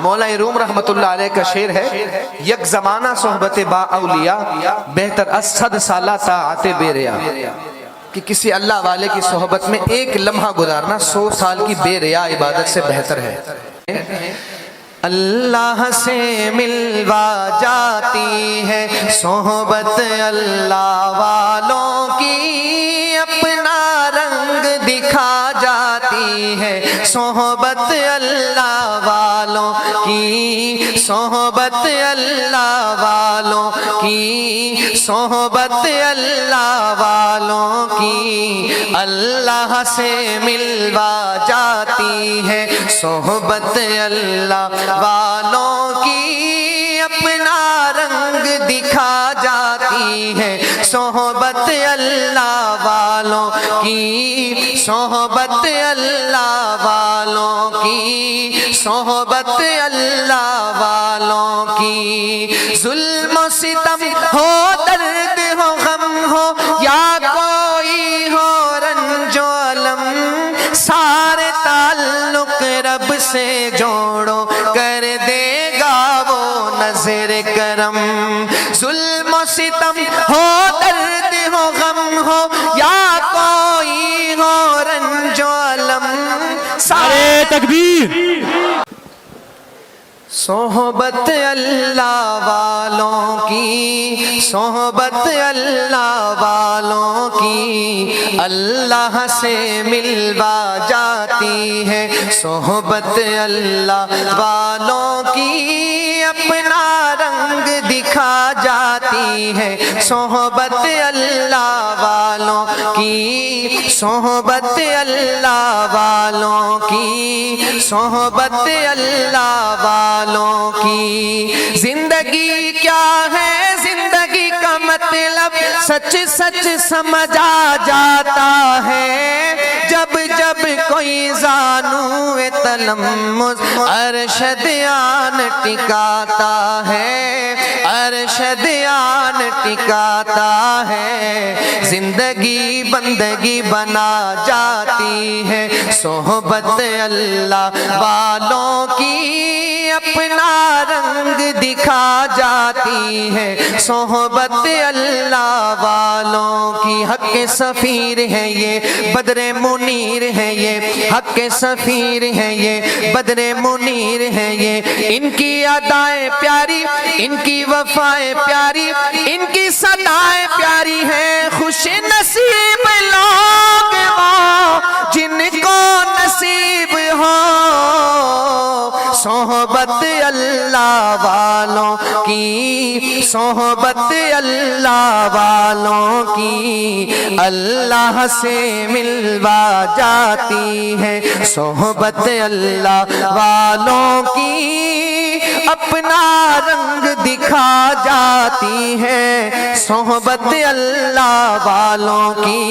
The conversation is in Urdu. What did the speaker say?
مولا روم رحمت اللہ علیہ کا شعر ہے، یک زمانہ صحبت با اولیاء بہتر از 100 سالہ طاعت بے ریا، کہ کسی اللہ والے کی صحبت میں ایک لمحہ گزارنا 100 سال کی بے ریا عبادت سے بہتر ہے۔ اللہ سے ملوا جاتی ہے صحبت اللہ والوں کی، اپنا رنگ دکھا جاتی ہے صحبت اللہ والوں کی، صحبت اللہ والوں کی، صحبت اللہ والوں کی، اللہ سے ملوا جاتی ہے صحبت اللہ والوں کی، اپنا رنگ دکھا جاتی ہے صحبت اللہ والوں کی، صحبت اللہ والوں کی، صحبت اللہ والوں کی۔ ظلم و ستم ہو، درد ہو، غم ہو، یا کوئی ہو رنج و الم، سارے تعلق رب سے جوڑو، کر دے گا وہ نظر کرم۔ ظلم و ستم ہو، درد ہو، غم ہو، یا کوئی ہو رنج و الم، نعرہ تکبیر۔ صحبت اللہ والوں کی، صحبت اللہ والوں کی، اللہ سے ملوا جاتی ہے صحبت اللہ والوں کی، اپنا رنگ دکھا جاتی ہے صحبت اللہ والوں کی، صحبت اللہ والوں کی، صحبت اللہ والوں کی۔ زندگی کیا ہے، زندگی کا مطلب سچ سچ سمجھا جاتا ہے، جب جب کوئی زانو تلمس ارشد آن ٹکاتا ہے، ارشد آن ٹکاتا ہے۔ زندگی بندگی بنا جاتی ہے صحبت اللہ والوں کی، اپنا رنگ دکھا جاتی ہے صحبت اللہ والوں کی۔ حق سفیر ہے یہ، بدر منیر ہے یہ، حق سفیر ہے یہ، بدر منیر ہے یہ، ان کی ادائیں پیاری، ان کی وفائیں پیاری، ان کی صدائیں پیاری ہیں۔ خوش نصیب لوگ وہ جن کو نصیب ہو صحبت اللہ والوں کی، صحبت اللہ والوں کی، اللہ سے ملوا جاتی ہے صحبت اللہ والوں کی، اپنا رنگ دکھا جاتی ہے صحبت اللہ والوں کی۔